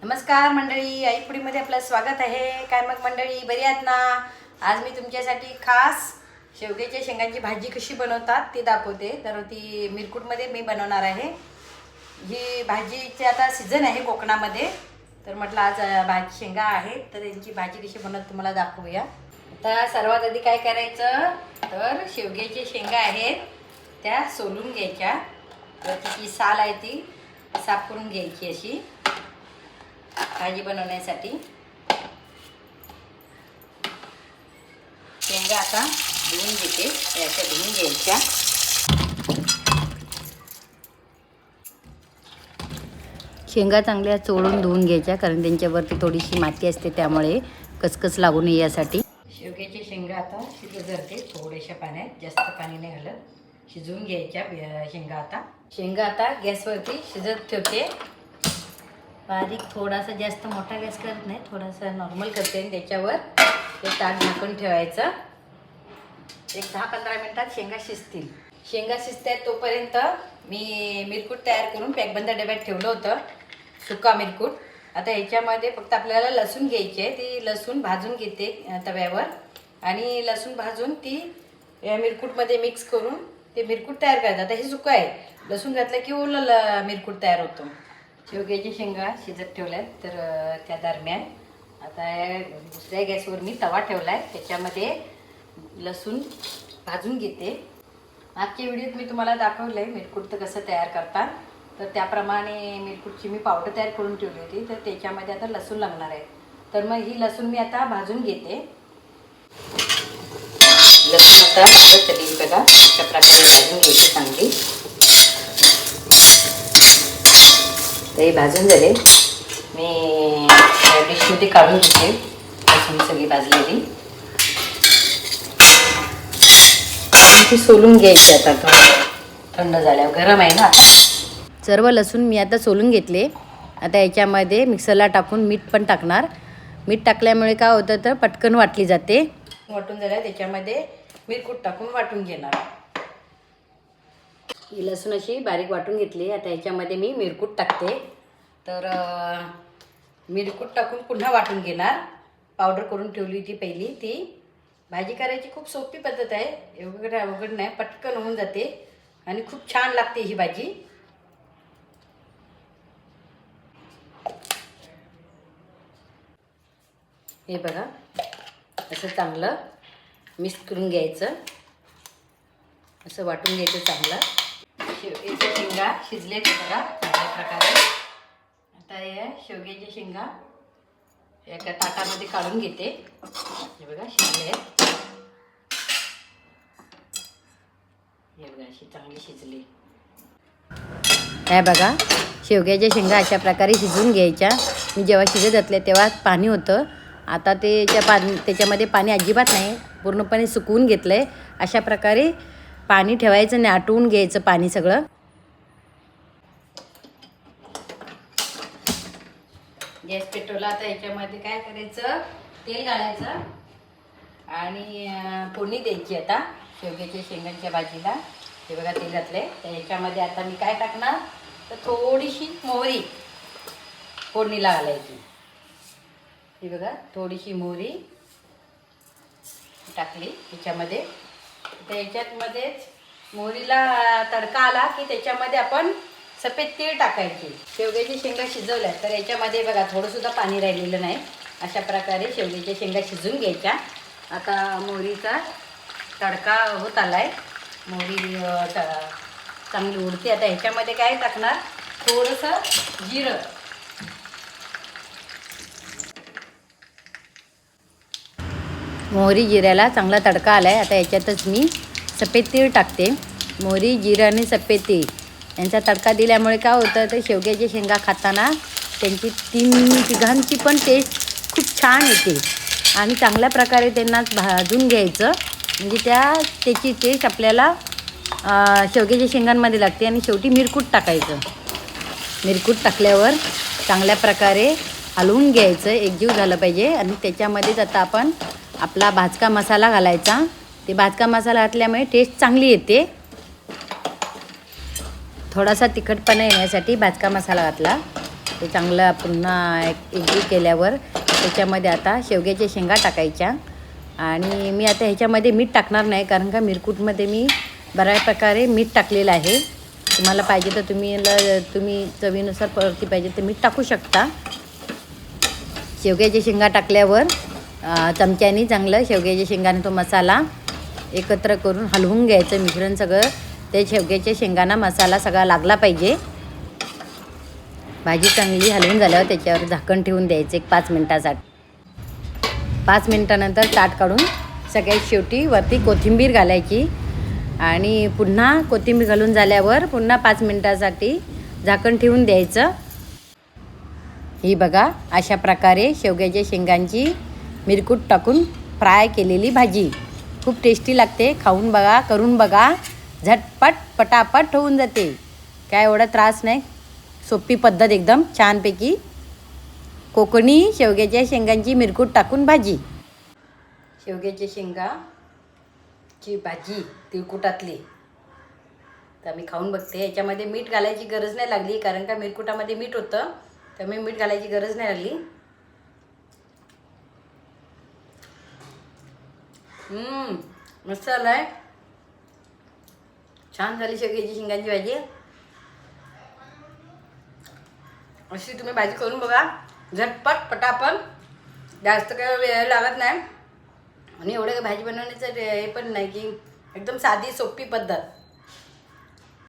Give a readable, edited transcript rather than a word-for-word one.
नमस्कार मंडळी, आईपुडीमध्ये आपलं स्वागत आहे. काय मग मंडळी, बरी आहात ना? आज मी तुमच्यासाठी खास शेवग्याच्या शेंगांची भाजी कशी बनवतात ते दाखवते. तर ती मिरकुटमध्ये मी बनवणार आहे. ही भाजीचे आता सीझन आहे कोकणामध्ये, तर म्हटलं आज भाजी शेंगा आहेत तर यांची भाजी कशी बनवत तुम्हाला दाखवूया. आता सर्वात आधी काय करायचं, तर शेवग्याच्या शेंगा आहेत त्या सोलून घ्यायच्या. तर तिची साल आहे ती साफ करून घ्यायची अशी भाजी बनवण्यासाठी. शेंगा आता धुवून घेते, याच्या धुवून घ्यायच्या. शेंगा चांगल्या चोळून धुवून घ्यायच्या, कारण त्यांच्यावरती थोडीशी माती असते, त्यामुळे कचकच लागू नये यासाठी. शेवग्याचे शेंगा आता शिजत जाते थोड्याशा पाण्यात, जास्त पाणी नाही घालत, शिजवून घ्यायच्या शेंगा. आता गॅसवरती शिजत ठेवते. बारीक थोडासा, जास्त मोठा गॅस करत नाही, थोडासा नॉर्मल करते आणि त्याच्यावर ते ताट झाकून ठेवायचं. एक 10-15 मिनिटात शेंगा शिजतील. शेंगा शिजतात तोपर्यंत मी मिरकूट तयार करून पॅकबंद डब्यात ठेवलं होतं, सुका मिरकूट. आता ह्याच्यामध्ये फक्त आपल्याला लसूण घ्यायची आहे. ती लसूण भाजून घेते तव्यावर, आणि लसूण भाजून ती या मिरकूटमध्ये मिक्स करून ते मिरकूट तयार करायचं. आता हे सुकं आहे, लसूण घातलं की ओलं मिरकूट तयार होतो. शेवग्याची शेंगा शिजत ठेवल्या आहेत, तर त्या दरम्यान आता दुसऱ्या गॅसवर मी तवा ठेवला आहे, त्याच्यामध्ये लसूण भाजून घेते. मागच्या व्हिडिओत मी तुम्हाला दाखवलं आहे मिरकूट कसं तयार करतात, तर त्याप्रमाणे मिरकूटची मी पावडर तयार करून ठेवली होती. तर त्याच्यामध्ये आता लसूण लागणार आहे, तर मग ही लसूण मी आता भाजून घेते. लसूण आता तरी बघा अशा प्रकारे भाजून घ्यायची चांगली. ते भाजून झाले, मी डिशमध्ये काढून घेते लसूण सगळी भाजलेली. ती सोलून घ्यायची आता, थंड झाल्यावर, गरम आहे ना. सर्व लसूण मी आता सोलून घेतले. आता याच्यामध्ये मिक्सरला टाकून मीठ पण टाकणार. मीठ टाकल्यामुळे काय होतं, तर पटकन वाटली जाते. वाटून झाल्या त्याच्यामध्ये मिरकूट टाकून वाटून घेणार. ही लसूण अशी बारीक वाटून घेतली. आता याच्यामध्ये मी मिरकूट टाकते. तर मिरकूट टाकून पुन्हा वाटून घेणार. पावडर करून ठेवली होती पहिली ती. भाजी करायची खूप सोपी पद्धत आहे, अवघड नाही, पटकन होऊन जाते आणि खूप छान लागते ही भाजी. हे बघा असं चांगलं मिक्स करून घ्यायचं, असं वाटून घ्यायचं चांगलं. शेवग्याच्या शेंगा शिजले बघा चांगल्या प्रकारे. आता या शेवग्याच्या शेंगा एका ताटामध्ये काढून घेते. हे बघा शिजले, हे बघा अशी चांगली शिजली. हे बघा शेवग्याच्या शेंगा अशा प्रकारे शिजवून घ्यायच्या. मी जेव्हा शिजत घातले तेव्हा पाणी होतं, आता त्याच्यामध्ये पाणी अजिबात नाही, पूर्णपणे सुकवून घेतलं आहे. अशा प्रकारे पाणी ठेवायचं आणि आटवून घ्यायचं पाणी सगळं. गॅस पेटवला. आता याच्यामध्ये काय करायचं, तेल घालायचं आणि फोडणी द्यायची. आता शेवग्याच्या शेंगांच्या भाजीला हे बघा तेल घातले. तर याच्यामध्ये आता मी काय टाकणार, तर थोडीशी मोहरी फोडणीला घालायची. ही बघा थोडीशी मोहरी टाकली त्याच्यामध्ये. तर याच्यामध्येच मोहरीला तडका आला की त्याच्यामध्ये आपण सफेद तीळ टाकायची. शेवग्याच्या शेंगा शिजवल्या, तर याच्यामध्ये बघा थोडंसुद्धा पाणी राहिलेलं नाही. अशा प्रकारे शेवग्याच्या शेंगा शिजवून घ्यायच्या. आता मोहरीचा तडका होत आला आहे, मोहरी चांगली उडते. आता ह्याच्यामध्ये काय टाकणार, थोडंसं जिरं, मोहरी जिऱ्याला चांगला तडका आला आहे. आता याच्यातच मी सफेद तीळ टाकते. मोहरी, जिरं आणि सफेद तीळ यांचा तडका दिल्यामुळे काय होतं, तर शेवग्याच्या शेंगा खाताना त्यांची तिघांची पण टेस्ट खूप छान येते. आणि चांगल्या प्रकारे त्यांना भाजून घ्यायचं, म्हणजे त्याची टेस्ट आपल्याला शेवग्याच्या शेंगांमध्ये लागते. आणि शेवटी मिरकूट टाकायचं. मिरकूट टाकल्यावर चांगल्या प्रकारे हलवून घ्यायचं, एकजीव झालं पाहिजे. आणि त्याच्यामध्येच आता आपण आपला भाजका मसाला घालायचा. ते भाजका मसाला घातल्यामुळे टेस्ट चांगली येते. थोडासा तिखटपणा येण्यासाठी भाजका मसाला घातला. ते चांगलं पुन्हा एकजीव केल्यावर त्याच्यामध्ये आता शेवग्याच्या शेंगा टाकायच्या. आणि मी आता ह्याच्यामध्ये मीठ टाकणार नाही, कारण का मिरकूटमध्ये मी बऱ्याच प्रकारे मीठ टाकलेलं आहे. तुम्हाला पाहिजे तर तुम्ही चवीनुसार परती पाहिजे तर मीठ टाकू शकता. शेवग्याच्या शेंगा टाकल्यावर चमच्याने चांगलं शेवग्याच्या शेंगाने तो मसाला एकत्र करून हलवून घ्यायचं मिश्रण सगळं. ते शेवग्याच्या शेंगांना मसाला सगळा लागला पाहिजे. भाजी चांगली हलवून झाल्यावर त्याच्यावर झाकण ठेवून द्यायचं 5 मिनटासाठी. 5 मिनटानंतर ताट काढून सगळ्यात शेवटी वरती कोथिंबीर घालायची आणि पुन्हा कोथिंबीर घालून झाल्यावर पुन्हा 5 मिनटासाठी झाकण ठेवून द्यायचं. ही बघा अशा प्रकारे शेवग्याच्या शेंगांची मिरकूट टाकून फ्राय केलेली भाजी खूप टेस्टी लागते. खाऊन बघा, करून बघा, झटपट पटापट होऊन जाते. काय एवढा त्रास नाही, सोपी पद्धत एकदम छानपैकी. कोकणी शेवग्याच्या शेंगांची मिरकूट टाकून भाजी. शेवग्याच्या शेंगाची भाजी तिळकुटातली तर मी खाऊन बघते. याच्यामध्ये मीठ घालायची गरज नाही लागली, कारण का मिरकुटामध्ये मीठ होतं, त्यामुळे मीठ घालायची गरज नाही लागली. मस्त झालाय, छान झाली शेवग्याची शेंगांची भाजी. अशी तुम्ही भाजी करून बघा, झटपट पटापट, जास्त काही वेळ लागत नाही आणि एवढं भाजी बनवण्याचं हे पण नाही की एकदम साधी सोपी पद्धत.